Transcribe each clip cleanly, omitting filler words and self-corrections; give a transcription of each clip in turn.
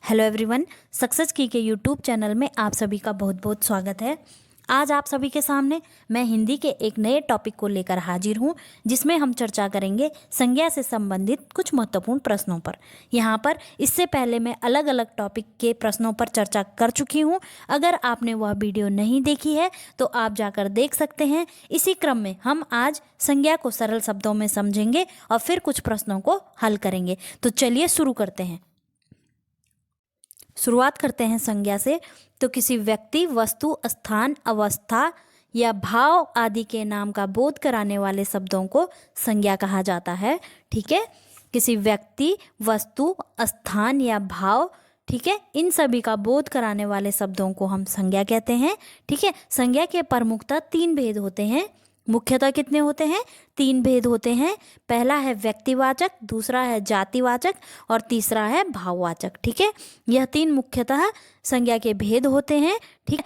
Hello everyone, success की के YouTube channel में आप सभी का बहुत बहुत स्वागत है। आज आप सभी के सामने मैं हिंदी के एक नए टॉपिक को लेकर हाजिर हूं, जिसमें हम चर्चा करेंगे संज्ञा से संबंधित कुछ महत्वपूर्ण प्रश्नों पर। यहां पर इससे पहले मैं अलग अलग टॉपिक के प्रश्नों पर चर्चा कर चुकी हूं। अगर आपने वह वीडियो नहीं देखी है तो आप जाकर देख सकते हैं। इसी क्रम में हम आज संज्ञा को सरल शब्दों में समझेंगे और फिर कुछ प्रश्नों को हल करेंगे। तो चलिए शुरू करते हैं। शुरुआत करते हैं संज्ञा से। तो किसी व्यक्ति, वस्तु, स्थान, अवस्था या भाव आदि के नाम का बोध कराने वाले शब्दों को संज्ञा कहा जाता है। ठीक है, किसी व्यक्ति, वस्तु, स्थान या भाव, ठीक है, इन सभी का बोध कराने वाले शब्दों को हम संज्ञा कहते हैं। ठीक है, संज्ञा के प्रमुखतः तीन भेद होते हैं। मुख्यतः कितने होते हैं? तीन भेद होते हैं। पहला है व्यक्तिवाचक, दूसरा है जातिवाचक और तीसरा है भाववाचक। ठीक है, यह तीन मुख्यतः संज्ञा के भेद होते हैं। ठीक है,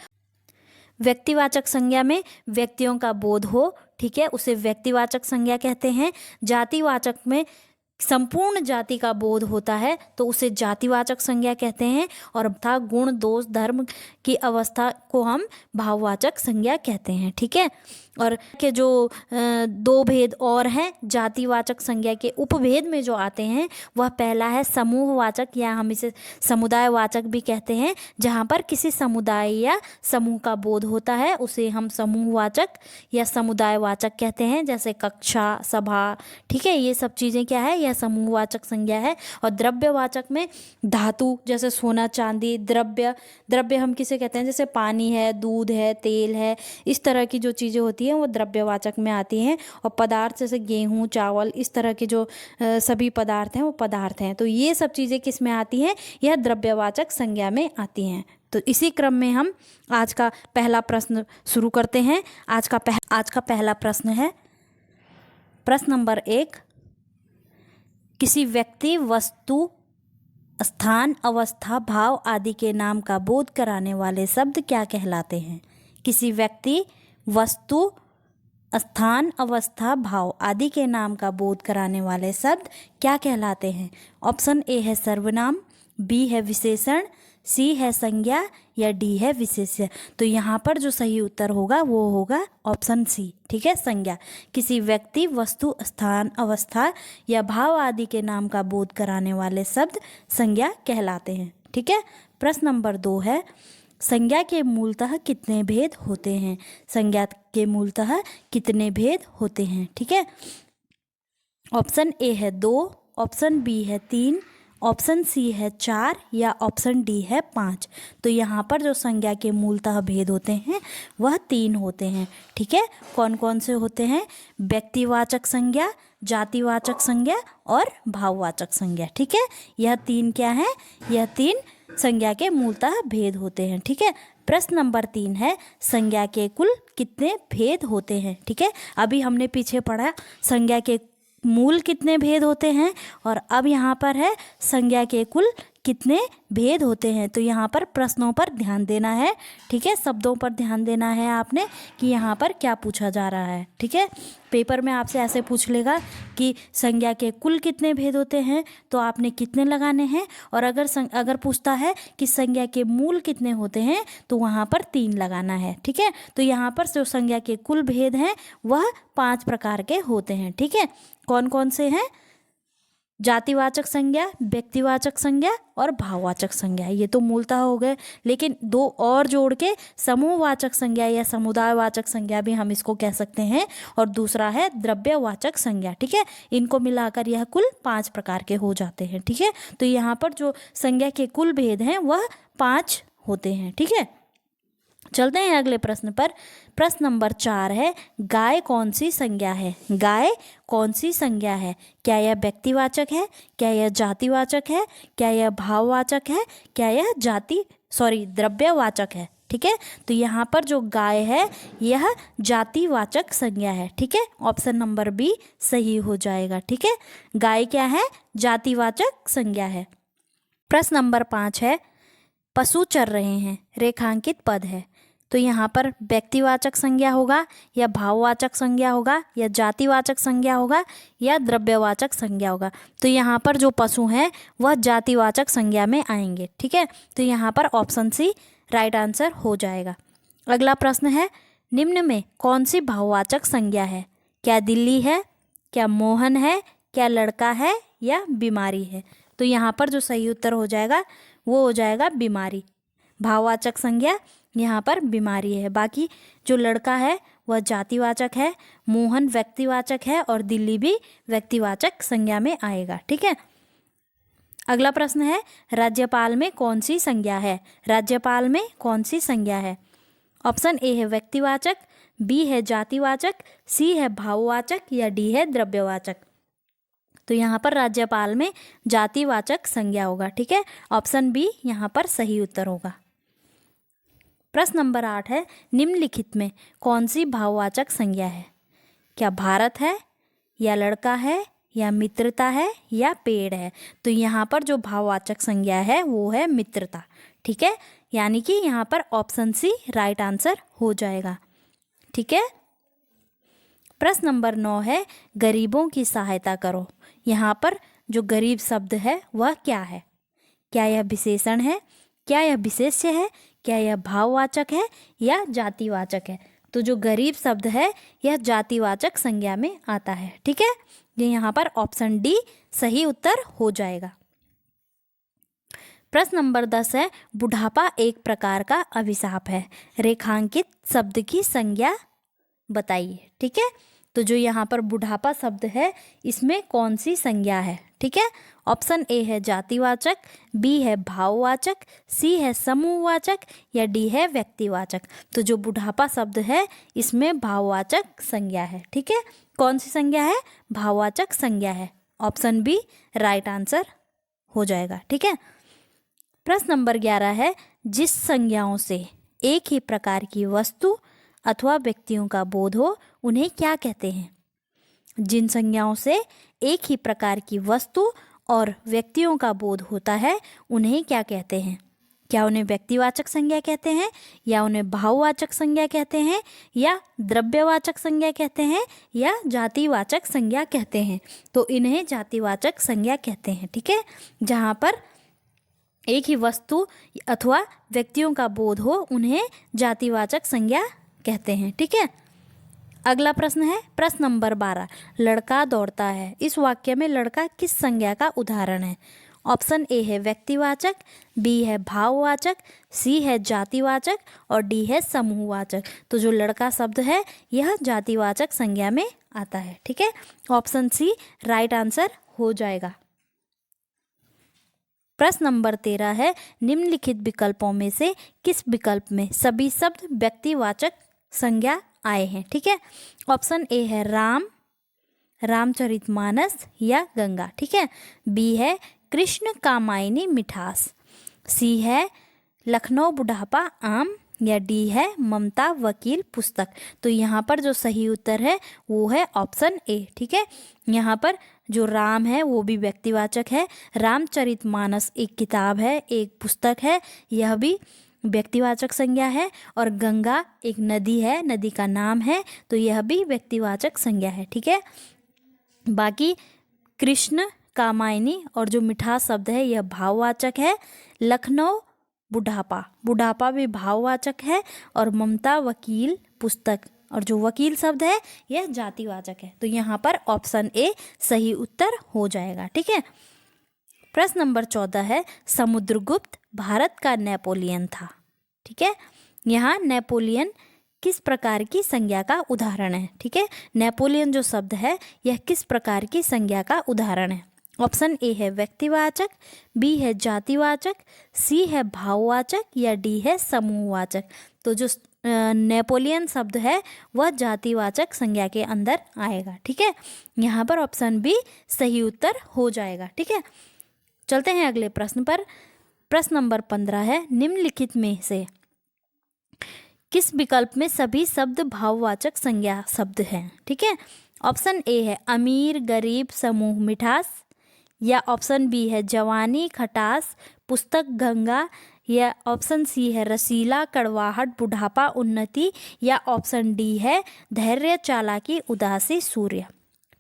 व्यक्तिवाचक संज्ञा में व्यक्तियों का बोध हो, ठीक है, उसे व्यक्तिवाचक संज्ञा कहते हैं। जातिवाचक में संपूर्ण जाति का बोध होता है तो उसे जातिवाचक संज्ञा कहते हैं। और था गुण, दोष, धर्म की अवस्था को हम भाववाचक संज्ञा कहते हैं। ठीक है, और के जो दो भेद और हैं जातिवाचक संज्ञा के उपभेद में जो आते हैं, वह पहला है समूहवाचक या हम इसे समुदायवाचक भी कहते हैं। जहाँ पर किसी समुदाय या समूह का बोध होता है उसे हम समूहवाचक या समुदायवाचक कहते हैं। जैसे कक्षा, सभा, ठीक है, ये सब चीज़ें क्या है? यह समूहवाचक संज्ञा है। और द्रव्यवाचक में धातु जैसे सोना, चांदी, द्रव्य हम किसे कहते हैं? जैसे पानी है, दूध है, तेल है, इस तरह की जो चीज़ें होती हैं वो द्रव्यवाचक में आती हैं। और पदार्थ जैसे गेहूं, चावल, इस तरह के जो सभी पदार्थ हैं वो पदार्थ हैं। तो ये सब चीज़ें किस में आती हैं? यह द्रव्यवाचक संज्ञा में आती हैं। तो इसी क्रम में हम आज का पहला प्रश्न शुरू करते हैं। आज का पहला प्रश्न है प्रश्न नंबर 1। किसी व्यक्ति, वस्तु, स्थान, अवस्था, भाव आदि के नाम का बोध कराने वाले शब्द क्या कहलाते हैं? किसी व्यक्ति, वस्तु, स्थान, अवस्था, भाव आदि के नाम का बोध कराने वाले शब्द क्या कहलाते हैं? ऑप्शन ए है सर्वनाम, बी है विशेषण, सी है संज्ञा या डी है विशेष्य। तो यहाँ पर जो सही उत्तर होगा वो होगा ऑप्शन सी। ठीक है, संज्ञा। किसी व्यक्ति, वस्तु, स्थान, अवस्था या भाव आदि के नाम का बोध कराने वाले शब्द संज्ञा कहलाते हैं। ठीक है, प्रश्न नंबर 2 है संज्ञा के मूलतः कितने भेद होते हैं? संज्ञा के मूलतः कितने भेद होते हैं? ठीक है, ऑप्शन ए है 2, ऑप्शन बी है 3, ऑप्शन सी है 4 या ऑप्शन डी है 5। तो यहाँ पर जो संज्ञा के मूलतः भेद होते हैं वह 3 होते हैं। ठीक है, कौन कौन से होते हैं? व्यक्तिवाचक संज्ञा, जातिवाचक संज्ञा और भाववाचक संज्ञा। ठीक है, यह 3 क्या है? यह 3 संज्ञा के मूलतः भेद होते हैं। ठीक है, प्रश्न नंबर 3 है संज्ञा के कुल कितने भेद होते हैं? ठीक है, अभी हमने पीछे पढ़ा संज्ञा के मूल कितने भेद होते हैं और अब यहाँ पर है संज्ञा के कुल कितने भेद होते हैं। तो यहाँ पर प्रश्नों पर ध्यान देना है। ठीक है, शब्दों पर ध्यान देना है आपने कि यहाँ पर क्या पूछा जा रहा है। ठीक है, पेपर में आपसे ऐसे पूछ लेगा कि संज्ञा के कुल कितने भेद होते हैं तो आपने कितने लगाने हैं। और अगर पूछता है कि संज्ञा के मूल कितने होते हैं तो वहाँ पर 3 लगाना है। ठीक है, तो यहाँ पर जो संज्ञा के कुल भेद हैं वह 5 प्रकार के होते हैं। ठीक है, कौन कौन से हैं? जातिवाचक संज्ञा, व्यक्तिवाचक संज्ञा और भाववाचक संज्ञा। ये तो मूलतः हो गए, लेकिन 2 और जोड़ के समूहवाचक संज्ञा या समुदायवाचक संज्ञा भी हम इसको कह सकते हैं। और दूसरा है द्रव्यवाचक संज्ञा। ठीक है, इनको मिलाकर यह कुल 5 प्रकार के हो जाते हैं। ठीक है, तो यहाँ पर जो संज्ञा के कुल भेद हैं वह 5 होते हैं। ठीक है, चलते हैं अगले प्रश्न पर। प्रश्न नंबर 4 है गाय कौन सी संज्ञा है? गाय कौन सी संज्ञा है? क्या यह व्यक्तिवाचक है? क्या यह जातिवाचक है? क्या यह भाववाचक है? क्या यह द्रव्यवाचक है? ठीक है, तो यहाँ पर जो गाय है यह जातिवाचक संज्ञा है। ठीक है, ऑप्शन नंबर बी सही हो जाएगा। ठीक है, गाय क्या है? जातिवाचक संज्ञा है। प्रश्न नंबर 5 है पशु चर रहे हैं, रेखांकित पद है। तो यहाँ पर व्यक्तिवाचक संज्ञा होगा या भाववाचक संज्ञा होगा या जातिवाचक संज्ञा होगा या द्रव्यवाचक संज्ञा होगा। तो यहाँ पर जो पशु हैं वह जातिवाचक संज्ञा में आएंगे। ठीक है, तो यहाँ पर ऑप्शन सी राइट आंसर हो जाएगा। अगला प्रश्न है, निम्न में कौन सी भाववाचक संज्ञा है? क्या दिल्ली है, क्या मोहन है, क्या लड़का है या बीमारी है? तो यहाँ पर जो सही उत्तर हो जाएगा वो हो जाएगा बीमारी। भाववाचक संज्ञा यहाँ पर बीमारी है। बाकी जो लड़का है वह जातिवाचक है, मोहन व्यक्तिवाचक है और दिल्ली भी व्यक्तिवाचक संज्ञा में आएगा। ठीक है, अगला प्रश्न है, राज्यपाल में कौन सी संज्ञा है? राज्यपाल में कौन सी संज्ञा है? ऑप्शन ए है व्यक्तिवाचक, बी है जातिवाचक, सी है भाववाचक या डी है द्रव्यवाचक। तो यहाँ पर राज्यपाल में जातिवाचक संज्ञा होगा। ठीक है, ऑप्शन बी यहाँ पर सही उत्तर होगा। प्रश्न नंबर 8 है, निम्नलिखित में कौन सी भाववाचक संज्ञा है? क्या भारत है या लड़का है या मित्रता है या पेड़ है? तो यहाँ पर जो भाववाचक संज्ञा है वो है मित्रता। ठीक है, यानी कि यहाँ पर ऑप्शन सी राइट आंसर हो जाएगा। ठीक है, प्रश्न नंबर 9 है, गरीबों की सहायता करो। यहाँ पर जो गरीब शब्द है वह क्या है? क्या यह विशेषण है, क्या यह विशेष्य है, क्या यह भाववाचक है या जातिवाचक है? तो जो गरीब शब्द है यह जातिवाचक संज्ञा में आता है। ठीक है, ये यहाँ पर ऑप्शन डी सही उत्तर हो जाएगा। प्रश्न नंबर 10 है, बुढ़ापा एक प्रकार का अभिशाप है। रेखांकित शब्द की संज्ञा बताइए। ठीक है, तो जो यहाँ पर बुढ़ापा शब्द है इसमें कौन सी संज्ञा है? ठीक है, ऑप्शन ए है जातिवाचक, बी है भाववाचक, सी है समूहवाचक या डी है व्यक्तिवाचक। तो जो बुढ़ापा शब्द है इसमें भाववाचक संज्ञा है। ठीक है, कौन सी संज्ञा है? भाववाचक संज्ञा है। ऑप्शन बी राइट आंसर हो जाएगा। ठीक है, प्रश्न नंबर 11 है, जिस संज्ञाओं से एक ही प्रकार की वस्तु अथवा व्यक्तियों का बोध हो उन्हें क्या कहते हैं? जिन संज्ञाओं से एक ही प्रकार की वस्तु और व्यक्तियों का बोध होता है उन्हें क्या कहते हैं? क्या उन्हें व्यक्तिवाचक संज्ञा कहते हैं या उन्हें भाववाचक संज्ञा कहते हैं या द्रव्यवाचक संज्ञा कहते हैं या जातिवाचक संज्ञा कहते हैं? तो इन्हें जातिवाचक संज्ञा कहते हैं। ठीक है, जहाँ पर एक ही वस्तु अथवा व्यक्तियों का बोध हो उन्हें जातिवाचक संज्ञा कहते हैं। ठीक है, अगला प्रश्न है प्रश्न नंबर 12, लड़का दौड़ता है। इस वाक्य में लड़का किस संज्ञा का उदाहरण है? ऑप्शन ए है व्यक्तिवाचक, बी है भाववाचक, सी है जातिवाचक और डी है समूहवाचक। तो जो लड़का शब्द है यह जातिवाचक संज्ञा में आता है। ठीक है, ऑप्शन सी राइट आंसर हो जाएगा। प्रश्न नंबर 13 है, निम्नलिखित विकल्पों में से किस विकल्प में सभी शब्द व्यक्तिवाचक संज्ञा आए हैं? ठीक है, ऑप्शन ए है राम, रामचरितमानस या गंगा। ठीक है, बी है कृष्ण कामायनी मिठास, सी है लखनऊ बुढ़ापा आम या डी है ममता वकील पुस्तक। तो यहाँ पर जो सही उत्तर है वो है ऑप्शन ए। ठीक है, यहाँ पर जो राम है वो भी व्यक्तिवाचक है, रामचरितमानस एक किताब है, एक पुस्तक है, यह भी व्यक्तिवाचक संज्ञा है, और गंगा एक नदी है, नदी का नाम है, तो यह भी व्यक्तिवाचक संज्ञा है। ठीक है, बाकी कृष्ण कामायनी और जो मिठास शब्द है यह भाववाचक है, लखनऊ बुढ़ापा, बुढ़ापा भी भाववाचक है, और ममता वकील पुस्तक और जो वकील शब्द है यह जातिवाचक है। तो यहाँ पर ऑप्शन ए सही उत्तर हो जाएगा। ठीक है, प्रश्न नंबर 14 है, समुद्रगुप्त भारत का नेपोलियन था। ठीक है, यहाँ नेपोलियन किस प्रकार की संज्ञा का उदाहरण है? ठीक है, नेपोलियन जो शब्द है यह किस प्रकार की संज्ञा का उदाहरण है? ऑप्शन ए है व्यक्तिवाचक, बी है जातिवाचक, सी है भाववाचक या डी है समूहवाचक। तो जो नेपोलियन शब्द है वह जातिवाचक संज्ञा के अंदर आएगा। ठीक है, यहाँ पर ऑप्शन बी सही उत्तर हो जाएगा। ठीक है, चलते हैं अगले प्रश्न पर। प्रश्न नंबर 15 है, निम्नलिखित में से किस विकल्प में सभी शब्द भाववाचक संज्ञा शब्द हैं? ठीक है, ऑप्शन ए है अमीर गरीब समूह मिठास, या ऑप्शन बी है जवानी खटास पुस्तक गंगा, या ऑप्शन सी है रसीला, कड़वाहट, बुढ़ापा, उन्नति, या ऑप्शन डी है धैर्य, चालाकी, उदासी, सूर्य।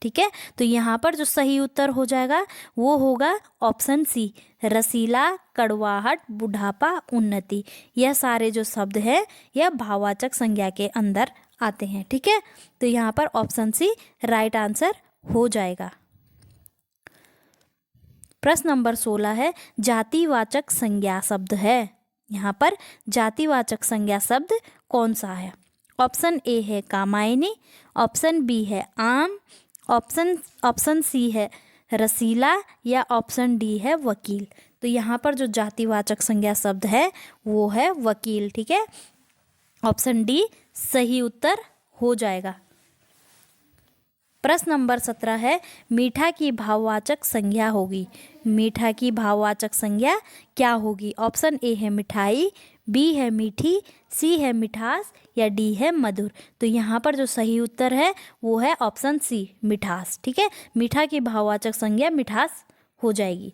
ठीक है, तो यहाँ पर जो सही उत्तर हो जाएगा वो होगा ऑप्शन सी रसीला, कड़वाहट, बुढ़ापा, उन्नति। यह सारे जो शब्द हैं यह भाववाचक संज्ञा के अंदर आते हैं। ठीक है, तो यहाँ पर ऑप्शन सी राइट आंसर हो जाएगा। प्रश्न नंबर 16 है जातिवाचक संज्ञा शब्द है। यहाँ पर जातिवाचक संज्ञा शब्द कौन सा है? ऑप्शन ए है कामायनी, ऑप्शन बी है आम, ऑप्शन सी है रसीला, या ऑप्शन डी है वकील। तो यहाँ पर जो जातिवाचक संज्ञा शब्द है वो है वकील। ठीक है, ऑप्शन डी सही उत्तर हो जाएगा। प्रश्न नंबर 17 है मीठा की भाववाचक संज्ञा होगी। मीठा की भाववाचक संज्ञा क्या होगी? ऑप्शन ए है मिठाई, बी है मीठी, सी है मिठास, या डी है मधुर। तो यहाँ पर जो सही उत्तर है वो है ऑप्शन सी मिठास। ठीक है, मीठा की भाववाचक संज्ञा मिठास हो जाएगी।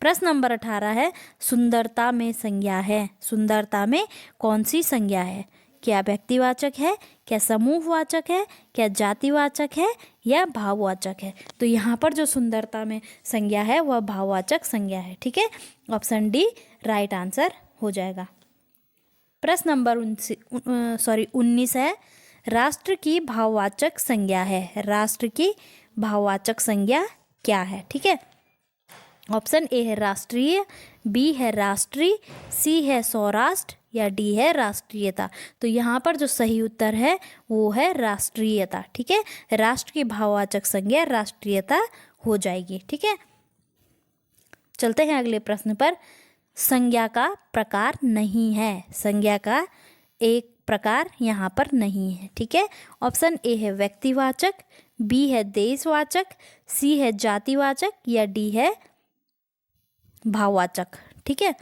प्रश्न नंबर 18 है सुंदरता में संज्ञा है। सुंदरता में कौन सी संज्ञा है? क्या व्यक्तिवाचक है, क्या समूहवाचक है, क्या जातिवाचक है, या भाववाचक है? तो यहाँ पर जो सुंदरता में संज्ञा है वह भाववाचक संज्ञा है। ठीक है, ऑप्शन डी राइट आंसर हो जाएगा। प्रश्न नंबर 19 है राष्ट्र की भाववाचक संज्ञा है। राष्ट्र की भाववाचक संज्ञा क्या है? ठीक है, ऑप्शन ए है राष्ट्रीय, बी है राष्ट्रीय, सी है सौराष्ट्र, या डी है राष्ट्रीयता। तो यहाँ पर जो सही उत्तर है वो है राष्ट्रीयता। ठीक है, राष्ट्र की भाववाचक संज्ञा राष्ट्रीयता हो जाएगी। ठीक है, चलते हैं अगले प्रश्न पर। संज्ञा का प्रकार नहीं है। संज्ञा का एक प्रकार यहाँ पर नहीं है। ठीक है, ऑप्शन ए है व्यक्तिवाचक, बी है देशवाचक, सी है जातिवाचक, या डी है भाववाचक। ठीक है,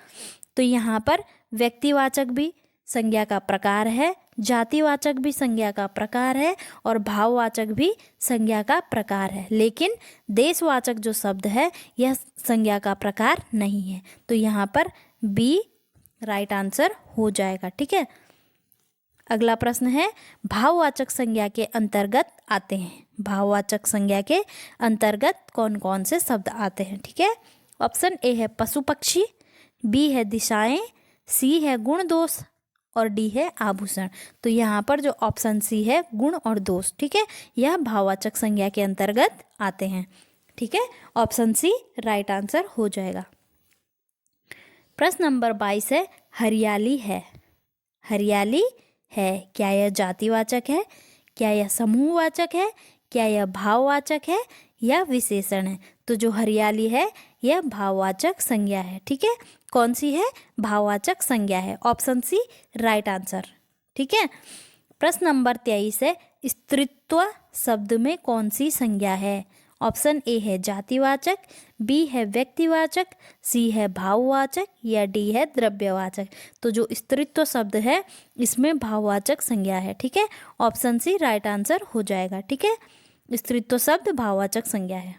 तो यहाँ पर व्यक्तिवाचक भी संज्ञा का प्रकार है, जातिवाचक भी संज्ञा का प्रकार है, और भाववाचक भी संज्ञा का प्रकार है, लेकिन देशवाचक जो शब्द है यह संज्ञा का प्रकार नहीं है। तो यहाँ पर बी राइट आंसर हो जाएगा। ठीक है, अगला प्रश्न है भाववाचक संज्ञा के अंतर्गत आते हैं। भाववाचक संज्ञा के अंतर्गत कौन कौन से शब्द आते हैं? ठीक है, ऑप्शन ए है पशु पक्षी, बी है दिशाएं, सी है गुण दोष, और डी है आभूषण। तो यहाँ पर जो ऑप्शन सी है गुण और दोष, ठीक है, यह भाववाचक संज्ञा के अंतर्गत आते हैं। ठीक है, ऑप्शन सी राइट आंसर हो जाएगा। प्रश्न नंबर 22 है हरियाली है। हरियाली है, क्या यह जातिवाचक है, क्या यह समूहवाचक है, क्या यह भाववाचक है, या विशेषण है? तो जो हरियाली है यह भाववाचक संज्ञा है। ठीक है, कौन सी है? भाववाचक संज्ञा है, ऑप्शन सी राइट आंसर। ठीक है, प्रश्न नंबर 23 है स्त्रीत्व शब्द में कौन सी संज्ञा है? ऑप्शन ए है जातिवाचक, बी है व्यक्तिवाचक, सी है भाववाचक, या डी है द्रव्यवाचक। तो जो स्त्रीत्व शब्द है इसमें भाववाचक संज्ञा है। ठीक है, ऑप्शन सी राइट आंसर हो जाएगा। ठीक है, स्त्रीत्व शब्द भाववाचक संज्ञा है।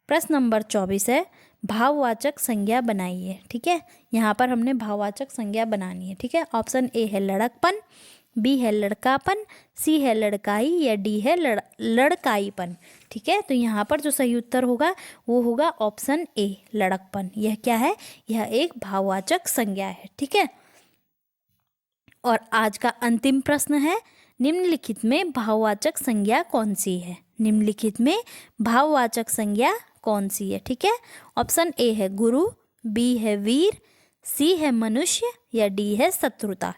प्रश्न नंबर 24 है भाववाचक संज्ञा बनाइए। ठीक है, यहाँ पर हमने भाववाचक संज्ञा बनानी है। ठीक है, ऑप्शन ए है लड़कपन, बी है लड़कापन, सी है लड़काई, या डी है लड़काईपन। ठीक है, तो यहाँ पर जो सही उत्तर होगा वो होगा ऑप्शन ए लड़कपन। यह क्या है? यह एक भाववाचक संज्ञा है। ठीक है, और आज का अंतिम प्रश्न है निम्नलिखित में भाववाचक संज्ञा कौन सी है? निम्नलिखित में भाववाचक संज्ञा कौन सी है? ठीक है, ऑप्शन ए है गुरु, बी है वीर, सी है मनुष्य, या डी है शत्रुता।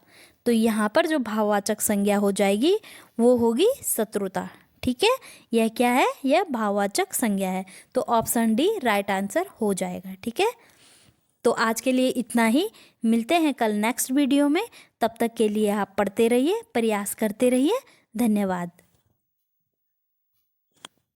तो यहाँ पर जो भाववाचक संज्ञा हो जाएगी वो होगी शत्रुता। ठीक है, यह क्या है? यह भाववाचक संज्ञा है। तो ऑप्शन डी राइट आंसर हो जाएगा। ठीक है, तो आज के लिए इतना ही। मिलते हैं कल नेक्स्ट वीडियो में। तब तक के लिए आप पढ़ते रहिए, प्रयास करते रहिए। धन्यवाद।